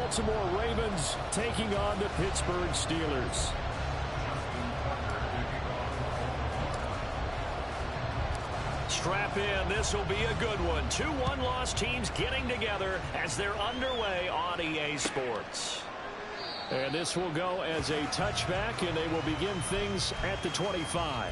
Baltimore Ravens taking on the Pittsburgh Steelers. Strap in. This will be a good one. 2 one-loss teams getting together as they're underway on EA Sports. And this will go as a touchback, and they will begin things at the 25.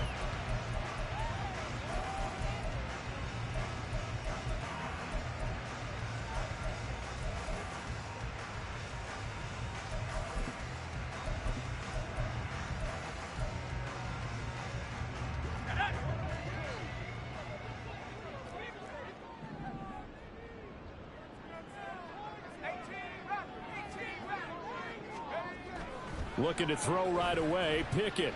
Looking to throw right away, Pickett.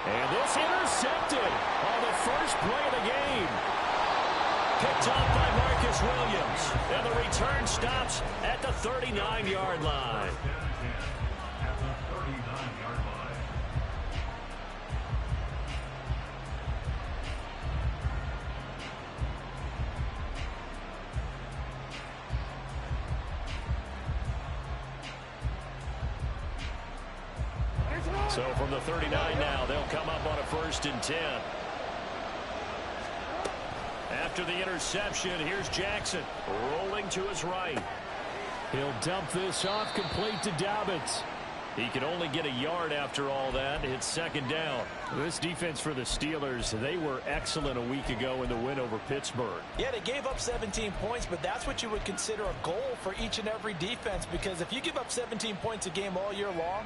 And this intercepted on the first play of the game. Picked up by Marcus Williams. And the return stops at the 39-yard line. So from the 39 now, they'll come up on a 1st and 10. After the interception, here's Jackson rolling to his right. He'll dump this off complete to Dobbins. He can only get a yard after all that. It's 2nd down. This defense for the Steelers, they were excellent a week ago in the win over Pittsburgh. Yeah, they gave up 17 points, but that's what you would consider a goal for each and every defense, because if you give up 17 points a game all year long,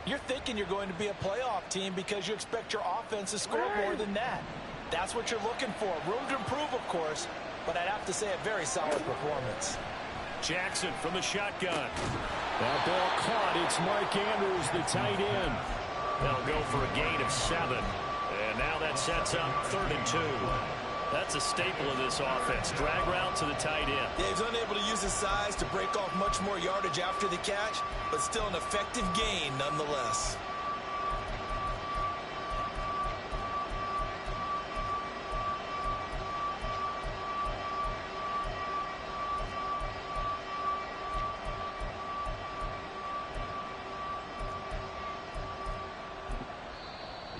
you're thinking you're going to be a playoff team because you expect your offense to score more than that. That's what you're looking for. Room to improve, of course, but I'd have to say a very solid performance. Jackson from the shotgun. That ball caught. It's Mark Andrews, the tight end. They'll go for a gain of 7. And now that sets up 3rd and 2. That's a staple of this offense. Drag route to the tight end. Yeah, he's unable to use his size to break off much more yardage after the catch, but still an effective gain nonetheless.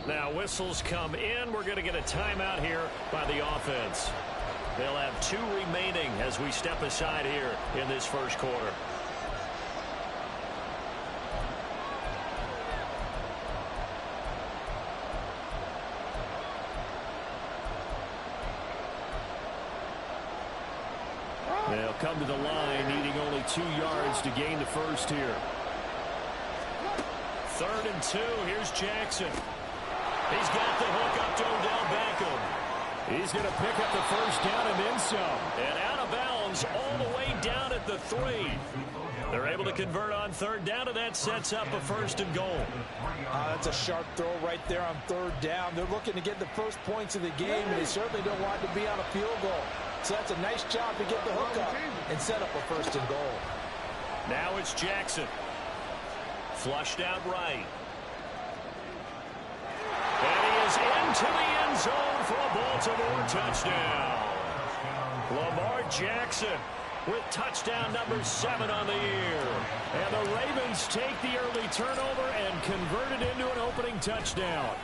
Now whistles come in. We're going to get a timeout here by the offense. They'll have 2 remaining as we step aside here in this first quarter. They'll come to the line, needing only 2 yards to gain the first here. 3rd and 2. Here's Jackson. He's got the hook up to Odell Beckham. He's going to pick up the first down and then some. And out of bounds all the way down at the 3. They're able to convert on 3rd down, and that sets up a 1st and goal. That's a sharp throw right there on 3rd down. They're looking to get the first points of the game, and they certainly don't want to be on a field goal. So that's a nice job to get the hook up and set up a 1st and goal. Now it's Jackson. Flushed out right. And he is into the end zone for a Baltimore touchdown. Lamar Jackson with touchdown number 7 on the year. And the Ravens take the early turnover and convert it into an opening touchdown.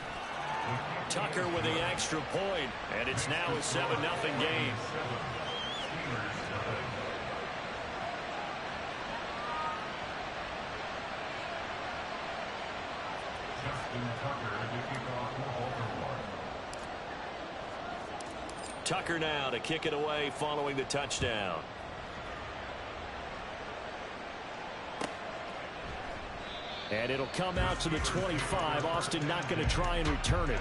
Tucker with the extra point, and it's now a 7-0 game. Tucker now to kick it away following the touchdown. And it'll come out to the 25. Austin not going to try and return it.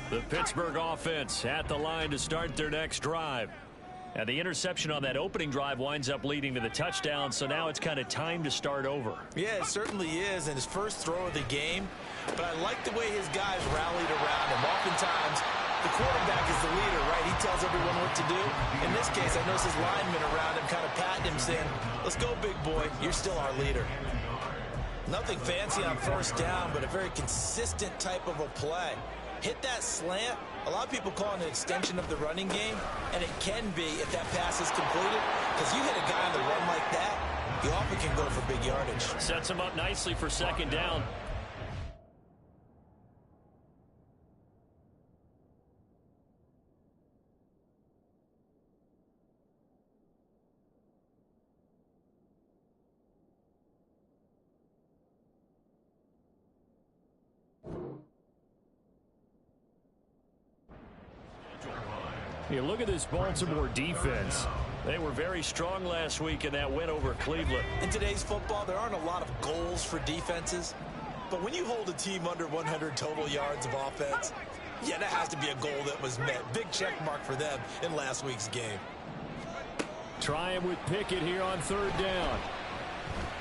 The Pittsburgh offense at the line to start their next drive. And the interception on that opening drive winds up leading to the touchdown, so now it's kind of time to start over. Yeah, it certainly is, and his first throw of the game. But I like the way his guys rallied around him. Oftentimes, The quarterback is the leader, right? He tells everyone what to do. In this case, I notice his linemen around him kind of patting him, saying, let's go, big boy. You're still our leader. Nothing fancy on first down, but a very consistent type of a play. Hit that slant. A lot of people call it an extension of the running game, and it can be if that pass is completed, because you hit a guy on the run like that, you often can go for big yardage. Sets him up nicely for second down. You look at this Baltimore defense. They were very strong last week in that win over Cleveland. In today's football, there aren't a lot of goals for defenses. But when you hold a team under 100 total yards of offense, yeah, that has to be a goal that was met. Big check mark for them in last week's game. Trying with Pickett here on third down.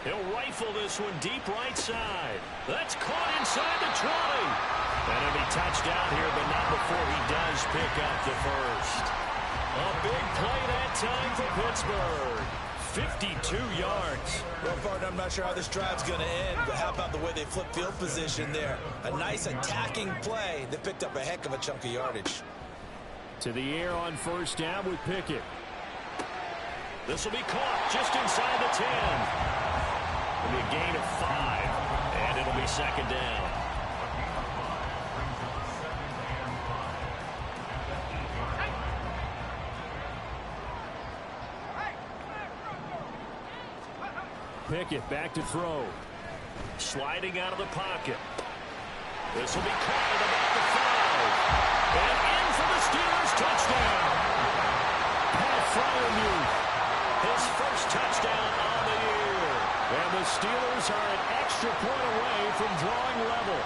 He'll rifle this one deep right side. That's caught inside the 20. And it'll be touchdown here, but not before he does pick up the first. A big play that time for Pittsburgh. 52 yards. Well, partner, I'm not sure how this drive's going to end, but how about the way they flip field position there? A nice attacking play that picked up a heck of a chunk of yardage. To the air on first down with Pickett. This will be caught just inside the 10. It'll be a gain of 5, and it'll be second down. Pickett back to throw. Sliding out of the pocket. This will be caught at about the 5. And in for the Steelers touchdown. Pat Freiermuth, his first touchdown on the year. And the Steelers are an extra point away from drawing level.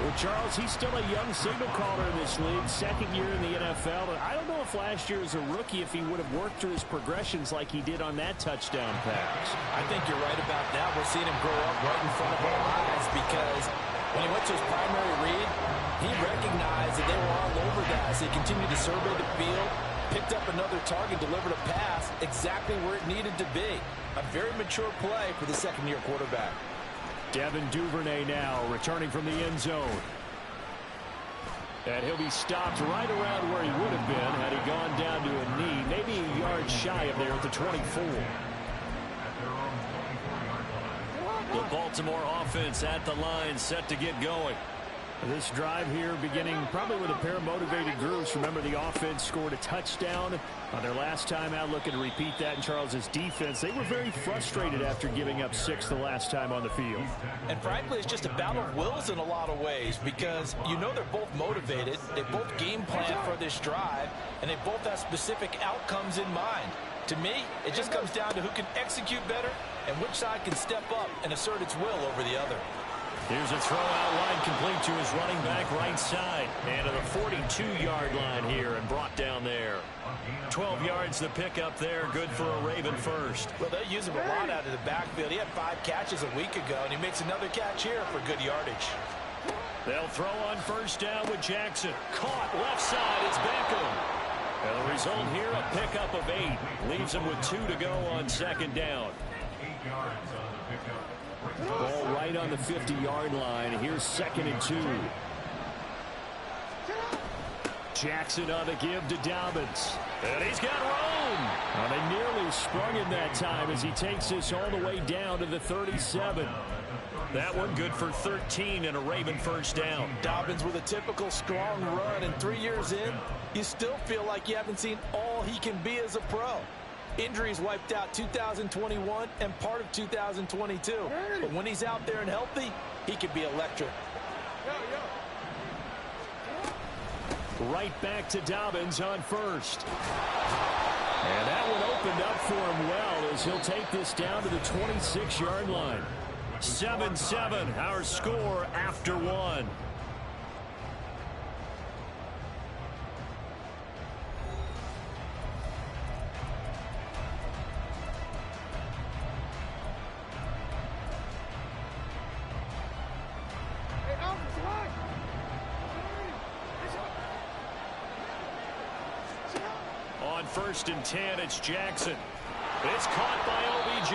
Well, Charles, he's still a young signal caller in this league, second year in the NFL. But I don't know if last year as a rookie, if he would have worked through his progressions like he did on that touchdown pass. I think you're right about that. We're seeing him grow up right in front of our eyes because when he went to his primary read, he recognized that they were all over that. So he continued to survey the field, picked up another target, delivered a pass exactly where it needed to be. A very mature play for the second-year quarterback. Devin Duvernay now returning from the end zone. And he'll be stopped right around where he would have been had he gone down to a knee, maybe a yard shy of there at the 24. The Baltimore offense at the line, set to get going. This drive here beginning probably with a pair of motivated groups. Remember, the offense scored a touchdown on their last time out. Looking to repeat that in Charles's defense. They were very frustrated after giving up 6 the last time on the field. And frankly, it's just a battle of wills in a lot of ways because you know they're both motivated. They both game plan for this drive, and they both have specific outcomes in mind. To me, it just comes down to who can execute better and which side can step up and assert its will over the other. Here's a throw out line complete to his running back right side. And to the 42-yard line here and brought down there. 12 yards the pickup there. Good for a Raven first. Well, they use him a lot out of the backfield. He had 5 catches a week ago, and he makes another catch here for good yardage. They'll throw on first down with Jackson. Caught left side. It's Beckham. And the result here, a pickup of 8. Leaves him with 2 to go on second down. Ball right on the 50-yard line. Here's 2nd and 2. Jackson on the give to Dobbins. And he's got room. Well, they nearly sprung him that time as he takes this all the way down to the 37. That one good for 13 and a Raven first down. Dobbins with a typical strong run, and 3 years in, you still feel like you haven't seen all he can be as a pro. Injuries wiped out 2021 and part of 2022. But when he's out there and healthy, he could be electric. Right back to Dobbins on first. And that one opened up for him well as he'll take this down to the 26-yard line. 7-7, our score after 1. 1st and 10. It's Jackson. It's caught by OBJ.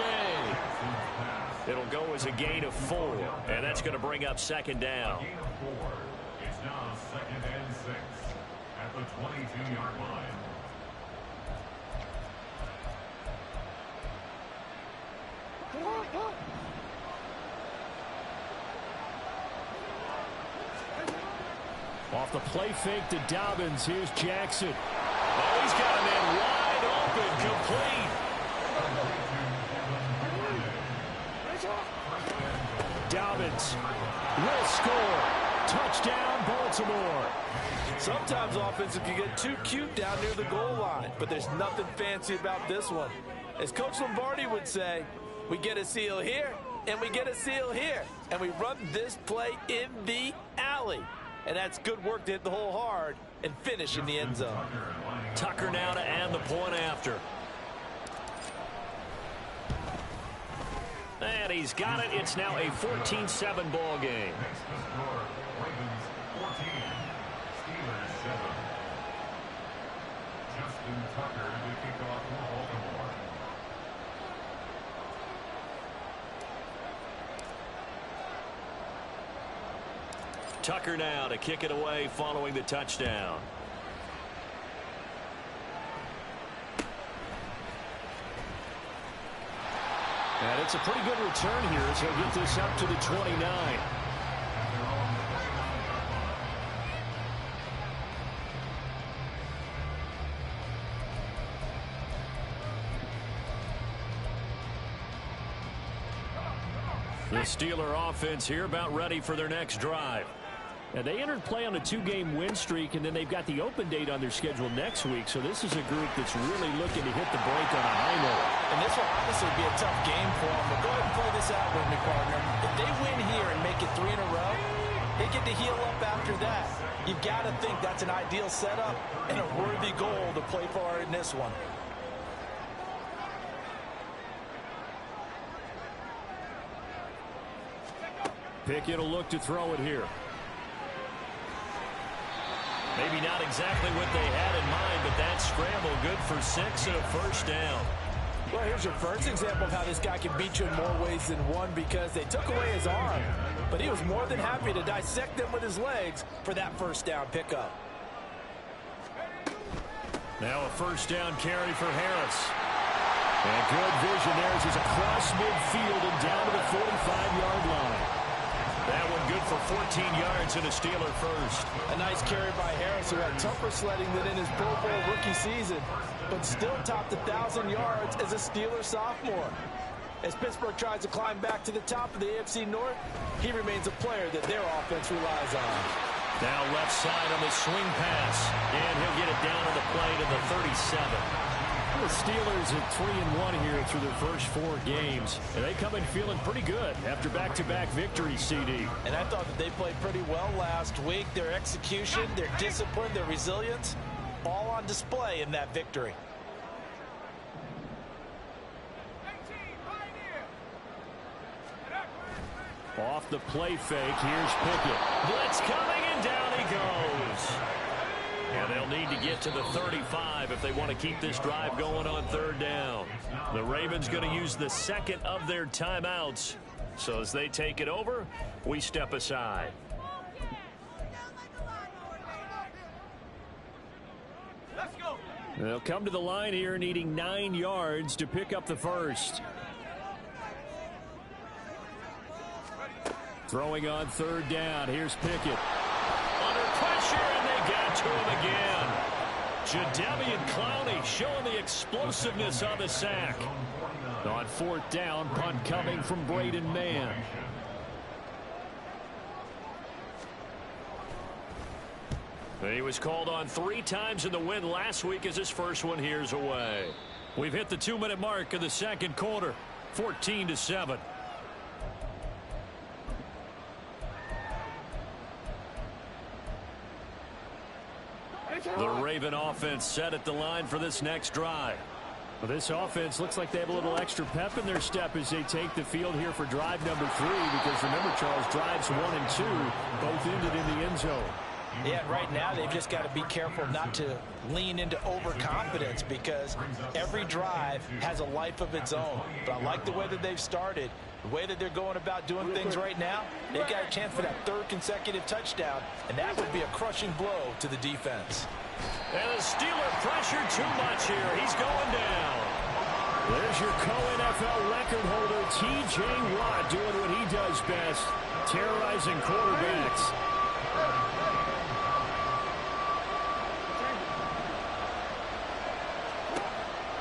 It'll go as a gain of 4, and that's going to bring up 2nd down. It's now 2nd and 6 at the 22-yard line. Off the play fake to Dobbins. Here's Jackson. Oh, he's got a man wide open, complete. Dobbins will score. Touchdown, Baltimore. Sometimes offensive can get too cute down near the goal line, but there's nothing fancy about this one. As Coach Lombardi would say, we get a seal here, and we get a seal here, and we run this play in the alley. And that's good work to hit the hole hard and finish in the end zone. Tucker now to add the point after. And he's got it. It's now a 14-7 ball game. Next to score, Ravens 14, Steelers 7. Justin Tucker to kick off for Baltimore. Tucker now to kick it away following the touchdown. And it's a pretty good return here as he'll get this up to the 29. The Steeler offense here about ready for their next drive. And they entered play on a 2-game win streak, and then they've got the open date on their schedule next week. So this is a group that's really looking to hit the break on a high note. And this will obviously be a tough game for them. But go ahead and play this out with me, partner. If they win here and make it 3 in a row, they get to heal up after that. You've got to think that's an ideal setup and a worthy goal to play for in this one. Pickett will look to throw it here. Maybe not exactly what they had in mind, but that scramble good for 6 and a 1st down. Well, here's your first example of how this guy can beat you in more ways than one, because they took away his arm, but he was more than happy to dissect them with his legs for that 1st down pickup. Now a 1st down carry for Harris. And good vision there as he's across midfield and down to the 45-yard line. That one good for 14 yards and a Steeler first. A nice carry by Harris, who had tougher sledding than in his Pro Bowl rookie season, but still topped 1,000 yards as a Steeler sophomore. As Pittsburgh tries to climb back to the top of the AFC North, he remains a player that their offense relies on. Now left side on the swing pass, and he'll get it down on the play to the 37. The Steelers at 3-1 here through their first 4 games, and they come in feeling pretty good after back-to-back victories, CD. And I thought that they played pretty well last week. Their execution, their discipline, their resilience, all on display in that victory. Off the play fake, here's Pickett. Blitz coming, and down he goes. And they'll need to get to the 35 if they want to keep this drive going on 3rd down. The Ravens going to use the 2nd of their timeouts. So as they take it over, we step aside. They'll come to the line here needing 9 yards to pick up the first. Throwing on 3rd down. Here's Pickett. Under pressure, and they got to him again. Jadeveon Clowney showing the explosiveness on the sack. On 4th down, punt coming from Braden Mann. He was called on 3 times in the win last week as his first one here's away. We've hit the 2-minute mark of the 2nd quarter, 14-7. The Raven offense set at the line for this next drive. Well, this offense looks like they have a little extra pep in their step as they take the field here for drive number 3, because remember, Charles, drives 1 and 2 both ended in the end zone. Yeah, right now they've just got to be careful not to lean into overconfidence because every drive has a life of its own. But I like the way that they've started, the way that they're going about doing things right now. They've got a chance for that third consecutive touchdown, and that would be a crushing blow to the defense. And the Steeler pressure too much here. He's going down. There's your co-NFL record holder, T.J. Watt, doing what he does best, terrorizing quarterbacks.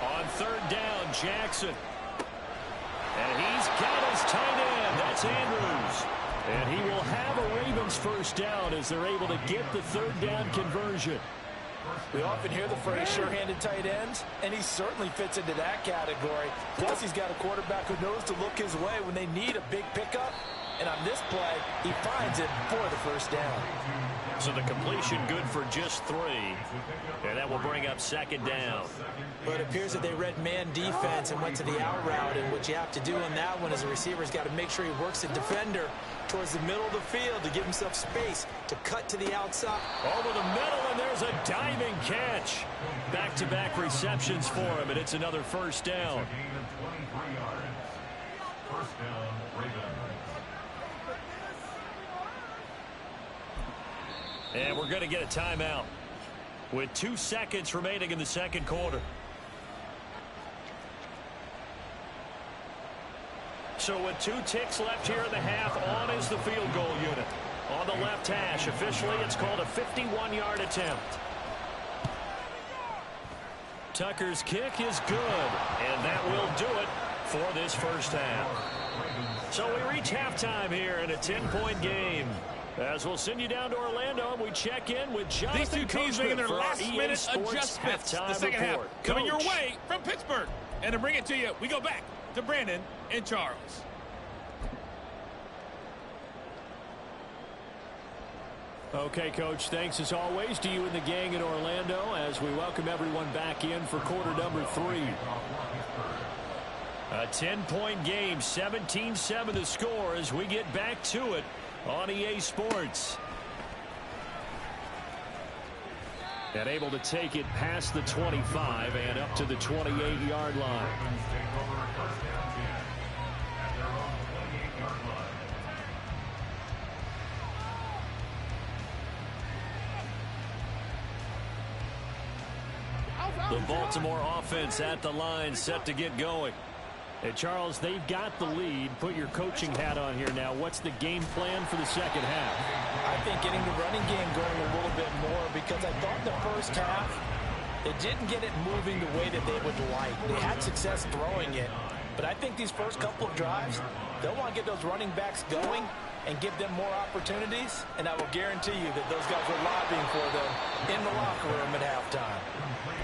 On third down, Jackson. And he's got his tight end. That's Andrews. And he will have a Ravens first down as they're able to get the third down conversion. We often hear the phrase sure-handed tight ends, and he certainly fits into that category. Plus, he's got a quarterback who knows to look his way when they need a big pickup. And on this play, he finds it for the first down. So the completion good for just 3. And that will bring up second down. But it appears that they read man defense and went to the out route. And what you have to do on that one as a receiver's got to make sure he works the defender towards the middle of the field to give himself space to cut to the outside. Over the middle, and there's a diving catch. Back-to-back receptions for him, and it's another first down. First down, Ravens. And we're going to get a timeout with 2 seconds remaining in the second quarter. So with 2 ticks left here in the half, on is the field goal unit. On the left hash, officially it's called a 51-yard attempt. Tucker's kick is good, and that will do it for this first half. So we reach halftime here in a 10-point game. As we'll send you down to Orlando, and we check in with Jonathan. These two teams making their last-minute adjustments. The second half coming your way from Pittsburgh. And to bring it to you, we go back to Brandon and Charles. Okay, Coach, thanks as always to you and the gang in Orlando as we welcome everyone back in for quarter number 3. A 10-point game, 17-7 the score as we get back to it on EA Sports. And able to take it past the 25 and up to the 28-yard line. The Baltimore offense at the line, set to get going. Hey, Charles, they've got the lead. Put your coaching hat on here now. What's the game plan for the second half? I think getting the running game going a little bit more because I thought the first half they didn't get it moving the way that they would like. They had success throwing it, but I think these first couple of drives, they'll want to get those running backs going and give them more opportunities, and I will guarantee you that those guys were lobbying for them in the locker room at halftime.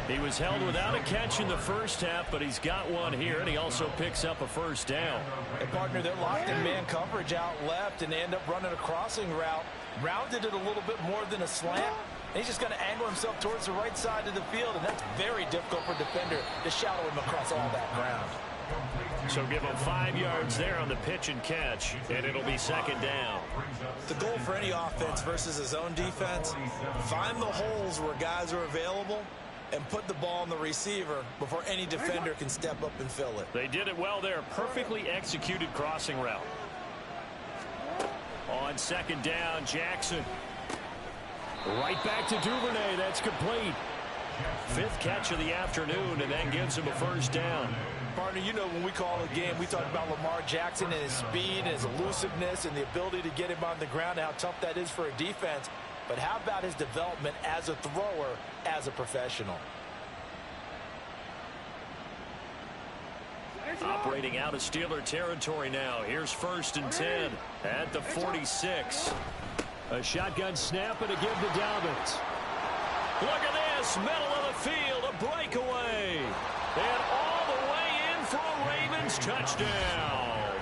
He was held without a catch in the first half, but he's got one here, and he also picks up a first down. And partner, they're locked in man coverage out left, and they end up running a crossing route. Rounded it a little bit more than a slant. And he's just going to angle himself towards the right side of the field, and that's very difficult for a defender to shadow him across all that ground. So give him 5 yards there on the pitch and catch, and it'll be second down. The goal for any offense versus his own defense, find the holes where guys are available and put the ball on the receiver before any defender can step up and fill it. They did it well there. Perfectly executed crossing route. On second down, Jackson. Right back to Duvernay. That's complete. 5th catch of the afternoon, and that gives him a first down. Partner, you know when we call a game, we talk about Lamar Jackson and his speed and his elusiveness and the ability to get him on the ground and how tough that is for a defense. But how about his development as a thrower, as a professional? Operating out of Steeler territory now. Here's 1st and 10 at the 46. A shotgun snap and a give to Dobbins. Look at this, middle of the field, a breakaway. And all the way in for a Ravens touchdown.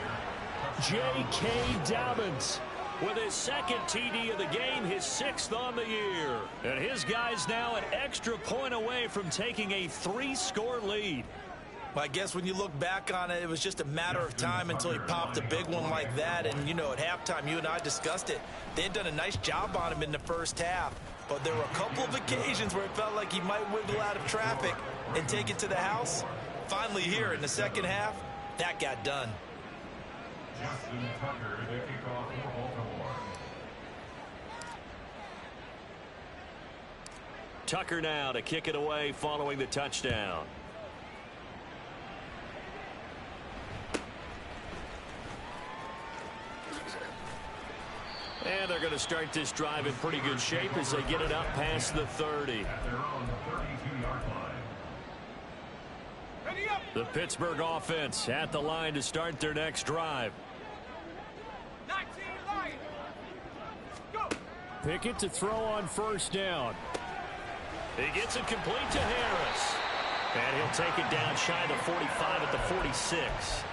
J.K. Dobbins with his 2nd TD of the game, his 6th on the year. And his guys now an extra point away from taking a 3-score lead. Well, I guess when you look back on it, it was just a matter of time until he popped a big one like that. And, you know, at halftime, you and I discussed it. They had done a nice job on him in the first half. But there were a couple of occasions where it felt like he might wiggle out of traffic and take it to the house. Finally here in the second half, that got done. Justin Tucker to kick off for Baltimore. Tucker now to kick it away following the touchdown. And they're going to start this drive in pretty good shape as they get it up past the 30. At their own 32-yard line. The Pittsburgh offense at the line to start their next drive. Pickett to throw on first down. He gets it complete to Harris. And he'll take it down shy of the 45 at the 46.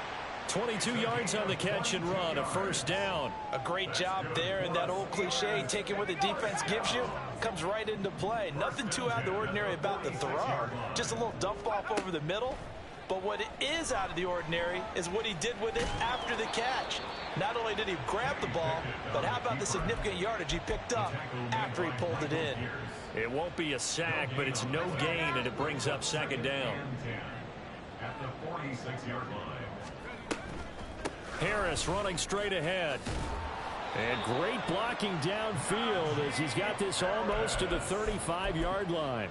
22 yards on the catch and run, a first down. A great job there, and that old cliche, taking what the defense gives you, comes right into play. Nothing too out of the ordinary about the throw. Just a little dump off over the middle. But what is out of the ordinary is what he did with it after the catch. Not only did he grab the ball, but how about the significant yardage he picked up after he pulled it in. It won't be a sack, but it's no gain, and it brings up second down. At the 46-yard line. Harris running straight ahead. And great blocking downfield as he's got this almost to the 35-yard line.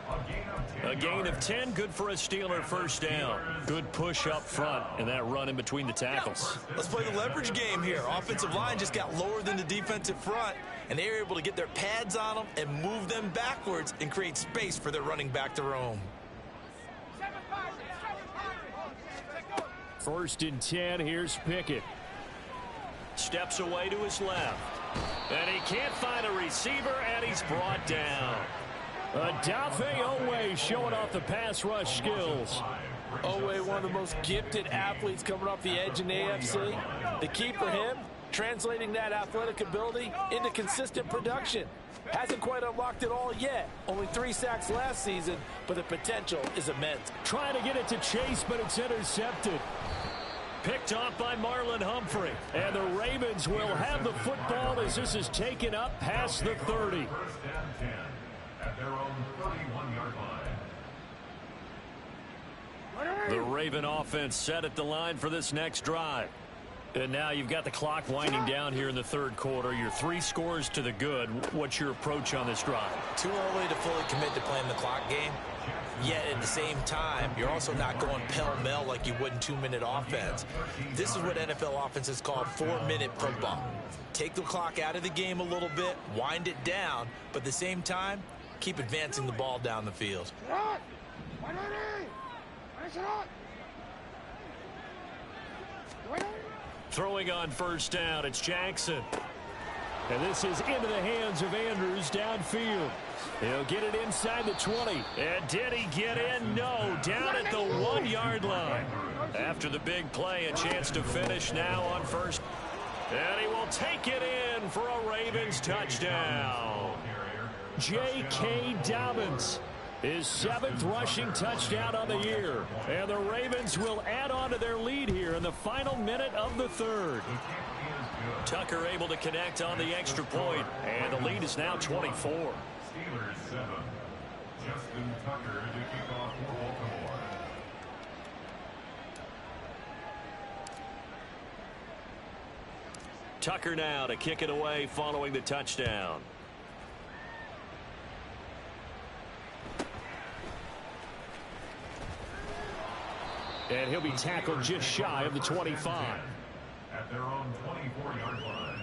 A gain of 10, good for a Steeler first down. Good push up front and that run in between the tackles. Let's play the leverage game here. Offensive line just got lower than the defensive front, and they were able to get their pads on them and move them backwards and create space for their running back to roam. 1st and 10, here's Pickett. Steps away to his left. And he can't find a receiver, and he's brought down. Odafe Oweh showing off the pass rush skills. Oweh, one of the most gifted athletes coming off the edge in the AFC. The key for him, translating that athletic ability into consistent production. Hasn't quite unlocked it all yet. Only 3 sacks last season, but the potential is immense. Trying to get it to Chase, but it's intercepted. Picked off by Marlon Humphrey. And the Ravens will have the football as this is taken up past the 30. 1st and 10 at their own 31-yard line. The Raven offense set at the line for this next drive. And now you've got the clock winding down here in the 3rd quarter. You're 3 scores to the good. What's your approach on this drive? Too early to fully commit to playing the clock game. Yet at the same time, you're also not going pell-mell like you would in 2-minute offense. This is what NFL offenses call 4-minute football. Take the clock out of the game a little bit, wind it down, but at the same time, keep advancing the ball down the field. Throwing on first down, it's Jackson. And this is into the hands of Andrews downfield. He'll get it inside the 20. And did he get in? No, down at the 1-yard line. After the big play, a chance to finish now on first. And he will take it in for a Ravens touchdown. J.K. Dobbins, his 7th rushing touchdown on the year. And the Ravens will add on to their lead here in the final minute of the 3rd. Tucker able to connect on the extra point, and the lead is now 24. Steelers 7. Justin Tucker to kick off for Baltimore. Tucker now to kick it away following the touchdown. And he'll be tackled just shy of the 25. At their own 24-yard line.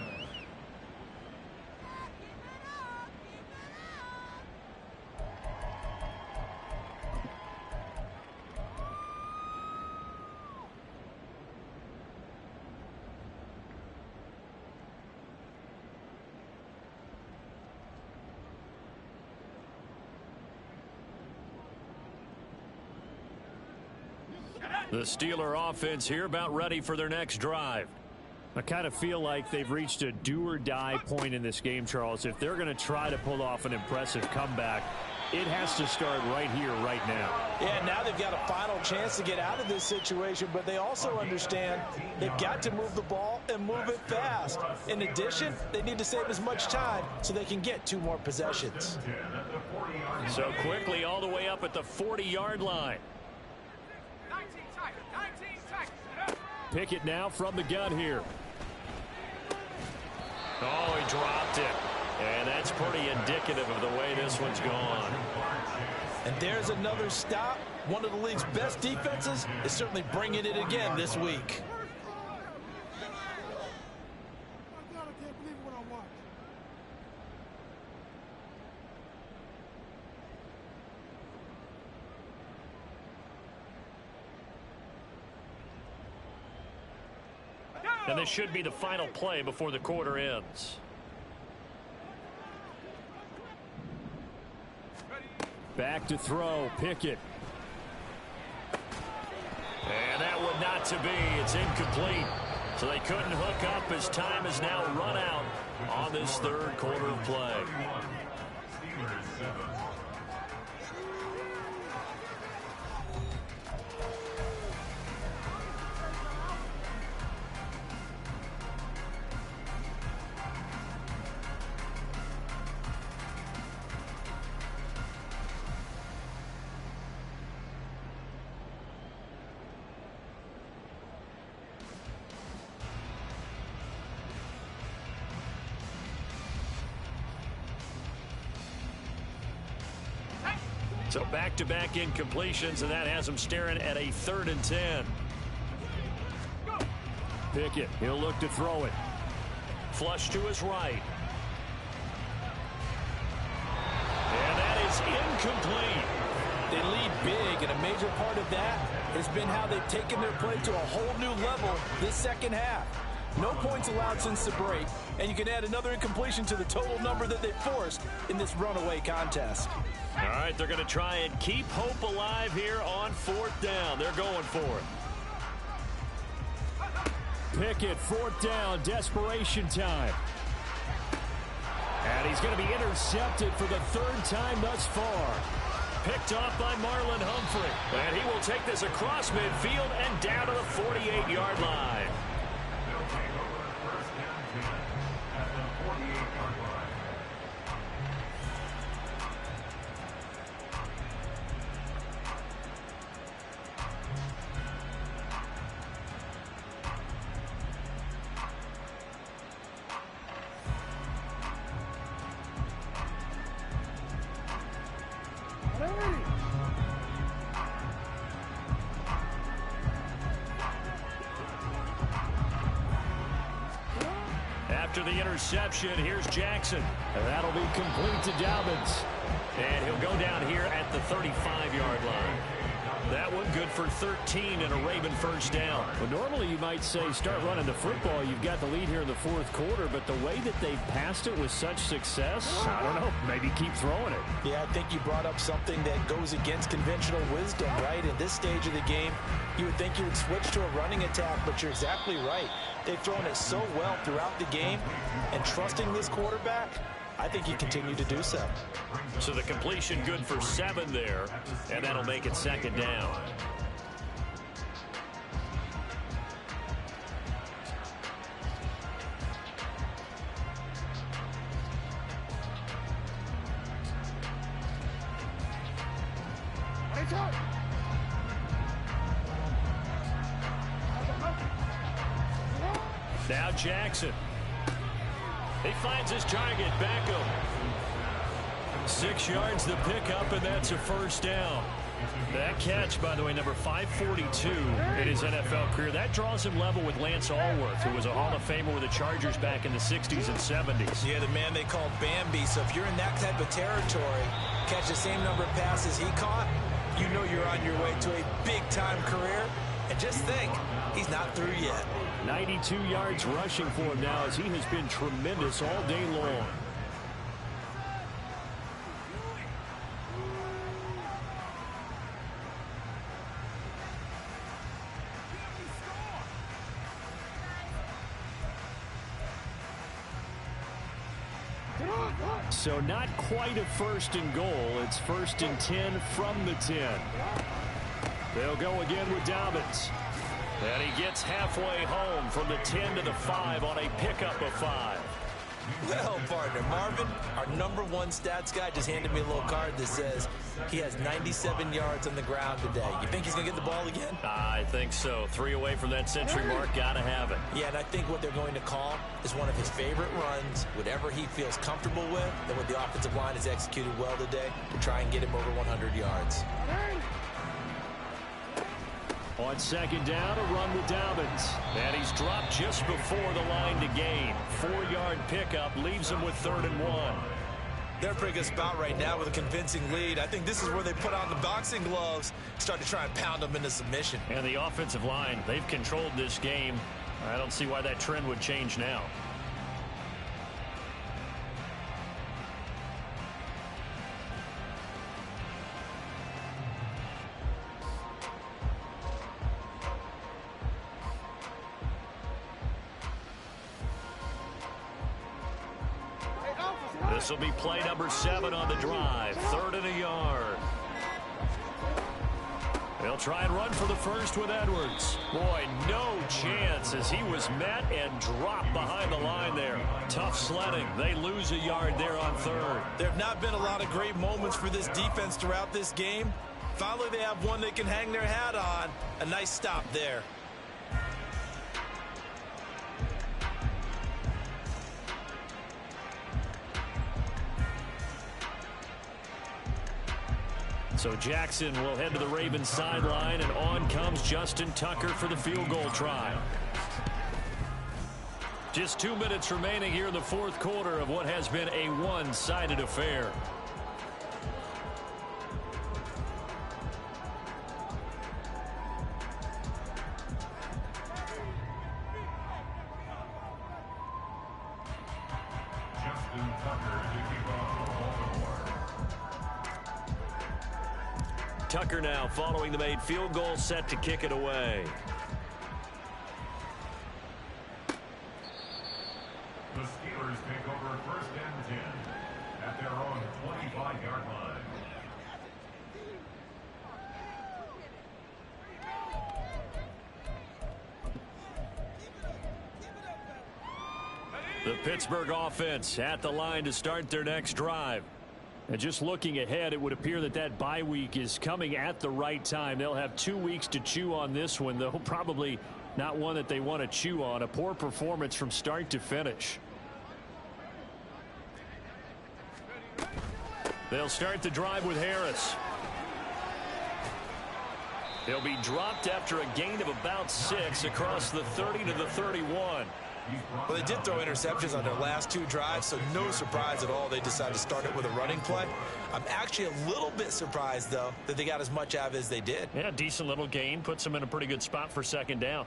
The Steeler offense here about ready for their next drive. I kind of feel like they've reached a do-or-die point in this game, Charles. If they're going to try to pull off an impressive comeback, It has to start right here, right now. Yeah, now they've got a final chance to get out of this situation, but they also understand they've got to move the ball and move it fast. In addition, they need to save as much time so they can get 2 more possessions. So quickly all the way up at the 40-yard line. Pickett now from the gun here. Oh, he dropped it. And that's pretty indicative of the way this one's gone. And there's another stop. One of the league's best defenses is certainly bringing it again this week. And this should be the final play before the quarter ends. Back to throw, Pickett. And that would not to be. It's incomplete. So they couldn't hook up as time has now run out on this 3rd quarter of play. So back-to-back incompletions, and that has them staring at a 3rd and 10. Pickett, he'll look to throw it. Flush to his right. And that is incomplete. They lead big, and a major part of that has been how they've taken their play to a whole new level this second half. No points allowed since the break, and you can add another incompletion to the total number that they forced in this runaway contest. All right, they're going to try and keep hope alive here on 4th down. They're going for it. Pickett, 4th down, desperation time. And he's going to be intercepted for the 3rd time thus far. Picked off by Marlon Humphrey. And he will take this across midfield and down to the 48-yard line. After the interception, here's Jackson. And that'll be complete to Dobbins. And he'll go down here at the 35-yard line. That one good for 13 and a Raven 1st down. Well, normally you might say start running the football. You've got the lead here in the 4th quarter, but the way that they've passed it with such success, I don't know, maybe keep throwing it. Yeah, I think you brought up something that goes against conventional wisdom, right? In this stage of the game, you would think you would switch to a running attack, but you're exactly right. They've thrown it so well throughout the game, and trusting this quarterback, I think you continue to do so. So the completion good for 7 there, and that'll make it 2nd down. Now Jackson. He finds his target, Beckham. 6 yards the pickup, and that's a 1st down. That catch, by the way, number 542 in his NFL career. That draws him level with Lance Allworth, who was a Hall of Famer with the Chargers back in the 60s and 70s. Yeah, the man they call Bambi. So if you're in that type of territory, catch the same number of passes he caught, you know you're on your way to a big-time career. And just think, he's not through yet. 92 yards rushing for him now, as he has been tremendous all day long. So not quite a first and goal. It's 1st and 10 from the 10. They'll go again with Dobbins. And he gets halfway home from the 10 to the 5 on a pickup of 5. Well, partner, Marvin, our #1 stats guy, just handed me a little card that says he has 97 yards on the ground today. You think he's going to get the ball again? I think so. 3 away from that century mark. Got to have it. Yeah, and I think what they're going to call is one of his favorite runs, whatever he feels comfortable with, that what the offensive line has executed well today to try and get him over 100 yards. On 2nd down, a run with Dobbins. And he's dropped just before the line to gain. 4-yard pickup leaves him with 3rd and 1. They're a pretty good spot right now with a convincing lead. I think this is where they put on the boxing gloves, start to try and pound them into submission. And the offensive line, they've controlled this game. I don't see why that trend would change now. This will be play number 7 on the drive. 3rd and a yard. They'll try and run for the first with Edwards. Boy, no chance as he was met and dropped behind the line there. Tough sledding. They lose a yard there on 3rd. There have not been a lot of great moments for this defense throughout this game. Finally, they have one they can hang their hat on. A nice stop there. So Jackson will head to the Ravens sideline, and on comes Justin Tucker for the field goal try. Just 2 minutes remaining here in the 4th quarter of what has been a one-sided affair. Justin Tucker to kick off for Baltimore. Tucker now following the made field goal, set to kick it away. The Steelers take over 1st and 10 at their own 25-yard line. The Pittsburgh offense at the line to start their next drive. And just looking ahead, it would appear that that bye week is coming at the right time. They'll have 2 weeks to chew on this one, though probably not one that they want to chew on. A poor performance from start to finish. They'll start the drive with Harris. He'll be dropped after a gain of about 6 across the 30 to the 31. Well, they did throw interceptions on their last 2 drives, so no surprise at all they decided to start it with a running play. I'm actually a little bit surprised, though, that they got as much out of it as they did. Yeah, decent little gain. Puts them in a pretty good spot for 2nd down.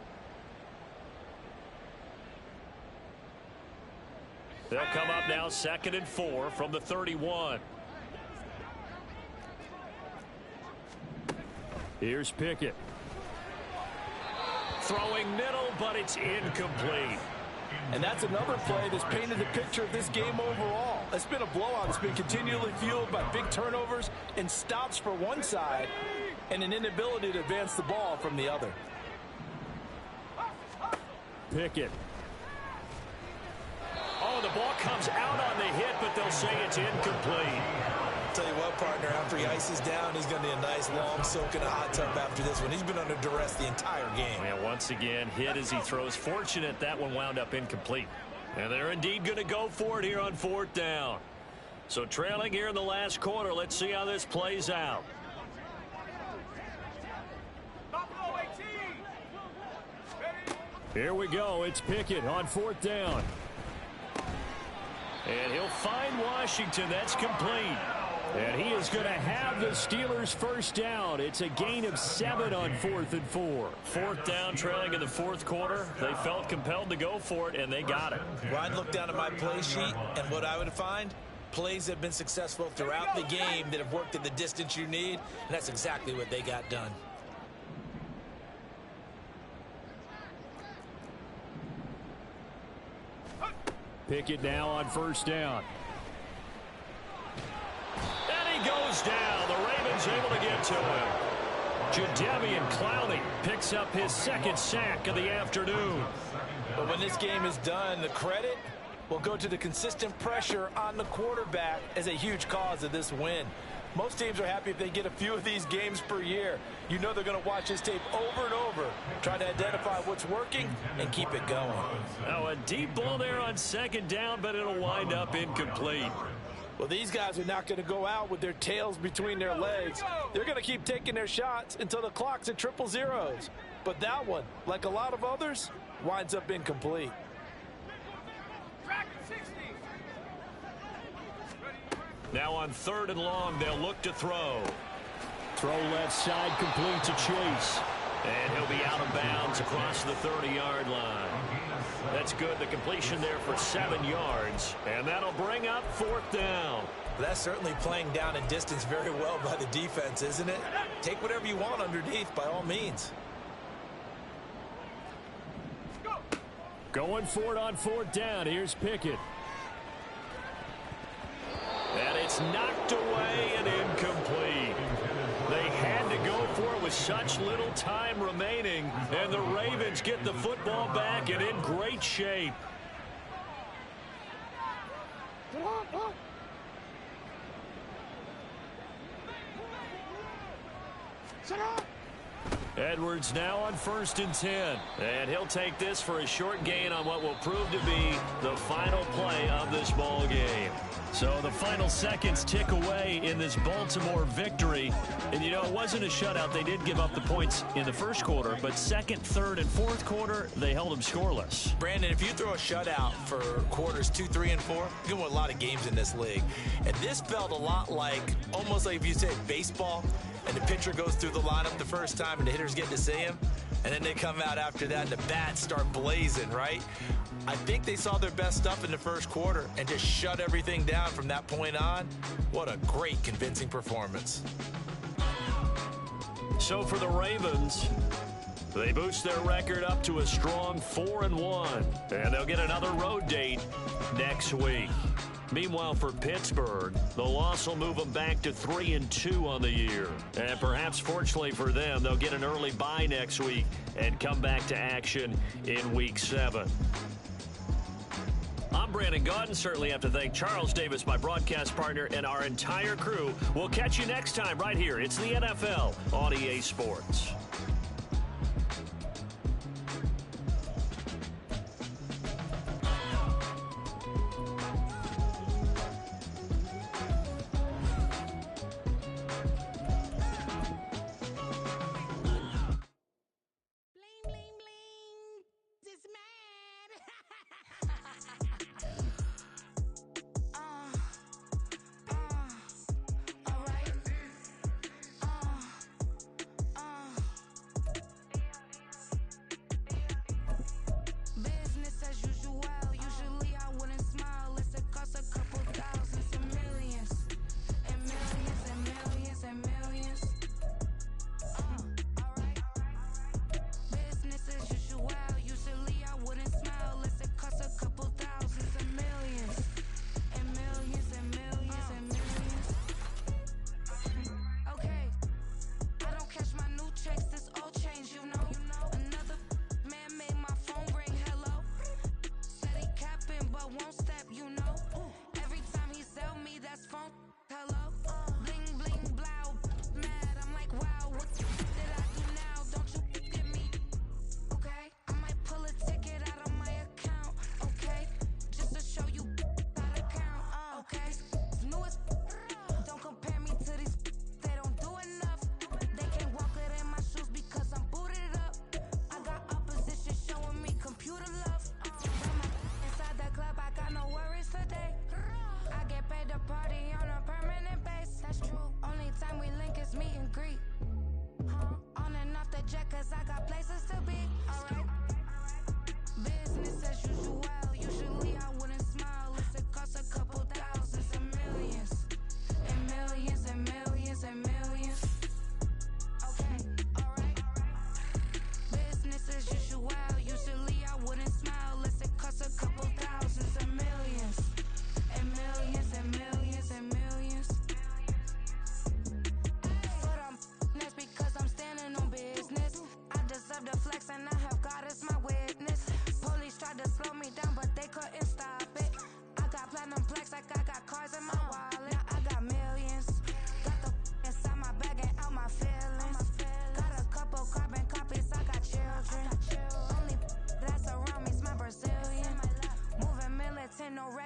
They'll come up now 2nd and 4 from the 31. Here's Pickett. Throwing middle, but it's incomplete. And that's another play that's painted the picture of this game overall. It's been a blowout. It's been continually fueled by big turnovers and stops for one side and an inability to advance the ball from the other. Pickett. Oh, the ball comes out on the hit, but they'll say it's incomplete. Tell you what, partner, after he ices down, he's going to be a nice long soak in a hot tub after this one. He's been under duress the entire game. And once again, hit as he throws. Fortunate that one wound up incomplete. And they're indeed going to go for it here on 4th down. So trailing here in the last quarter, let's see how this plays out. Here we go. It's Pickett on 4th down. And he'll find Washington. That's complete. And he is going to have the Steelers' 1st down. It's a gain of 7 on 4th and 4. 4th down, trailing in the 4th quarter. They felt compelled to go for it, and they got it. Well, I'd look down at my play sheet, and what I would find, plays that have been successful throughout the game that have worked at the distance you need, and that's exactly what they got done. Pickett now on 1st down. goes down. The Ravens able to get to him. Jadeveon Clowney picks up his second sack of the afternoon. But when this game is done, the credit will go to the consistent pressure on the quarterback as a huge cause of this win. Most teams are happy if they get a few of these games per year. You know they're going to watch this tape over and over, try to identify what's working and keep it going. Now a deep ball there on second down, but it'll wind up incomplete. Well, these guys are not going to go out with their tails between their legs. They're going to keep taking their shots until the clock's at triple zeros. But that one, like a lot of others, winds up incomplete. Now on 3rd and long, they'll look to throw. Throw left side, complete to Chase. And he'll be out of bounds across the 30-yard line. That's good. The completion there for 7 yards. And that'll bring up 4th down. That's certainly playing down in distance very well by the defense, isn't it? Take whatever you want underneath by all means. Going for it on 4th down. Here's Pickett. And it's knocked away and incomplete. They had to go for it with such little time remaining, and the Ravens get the football back and in great shape. Edwards now on 1st and 10. And he'll take this for a short gain on what will prove to be the final play of this ball game. So the final seconds tick away in this Baltimore victory. And, you know, it wasn't a shutout. They did give up the points in the first quarter, but 2nd, 3rd, and 4th quarter, they held them scoreless. Brandon, if you throw a shutout for quarters 2, 3, and 4, you can win a lot of games in this league. And this felt a lot like, almost like if you said baseball, and the pitcher goes through the lineup the first time and the hitters get to see him, and then they come out after that and the bats start blazing, right? I think they saw their best stuff in the first quarter and just shut everything down from that point on. What a great, convincing performance. So for the Ravens, they boost their record up to a strong 4-1, and they'll get another road date next week. Meanwhile, for Pittsburgh, the loss will move them back to 3-2 on the year. And perhaps fortunately for them, they'll get an early bye next week and come back to action in Week 7. I'm Brandon Gaudin. Certainly have to thank Charles Davis, my broadcast partner, and our entire crew. We'll catch you next time right here. It's the NFL on EA Sports.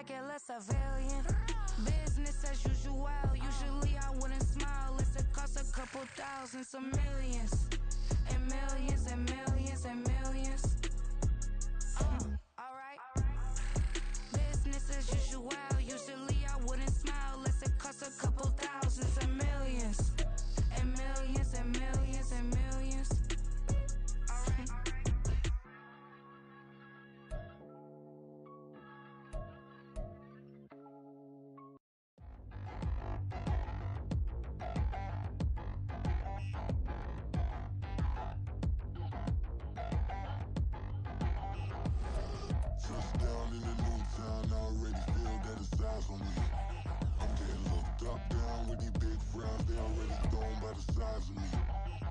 like it less civilian. Business as usual. Usually I wouldn't smile. Unless it costs a couple thousand, some millions. And millions and millions and millions. Alright. Business as usual. Usually I wouldn't smile. Unless it costs a couple thousand, some millions. And millions and millions and millions. Alright. Touchdown in the new town, I already feel that it's eyes on me. I'm getting looked up, down with these big frowns, they already thrown by the size of me.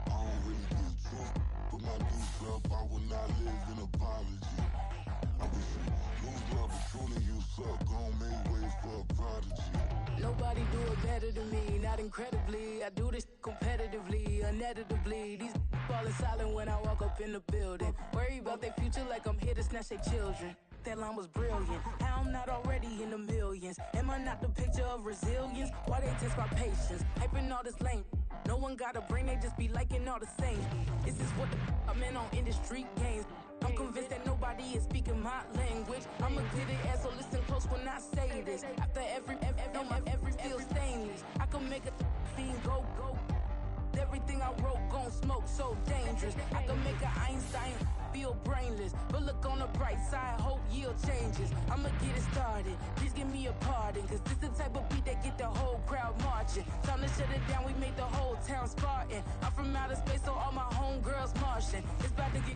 I don't really give truth, put my deuce up, I will not live in apology. I wish you lose love, but truly you suck, gon' make way for a prodigy. Nobody do it better than me, not incredibly. I do this competitively, uneditably. These falling silent when I walk up in the building. Worry about their future like I'm here to snatch their children. That line was brilliant. How I'm not already in the millions? Am I not the picture of resilience? Why they test my patience? Hyping all this lame. No one got a brain, they just be liking all the same. This is what I'm in on industry games. I'm convinced that nobody is speaking my language. I'ma get it as, so listen close when I say this. After every feel stainless. I can make a scene go. Everything I wrote gon' smoke, so dangerous. I can make an Einstein feel brainless. But look on the bright side, hope yield changes. I'ma get it started, please give me a pardon. Cause this the type of beat that get the whole crowd marching. Time to shut it down, we made the whole town Spartan. I'm from outer space, so all my homegirls Martian. It's about to get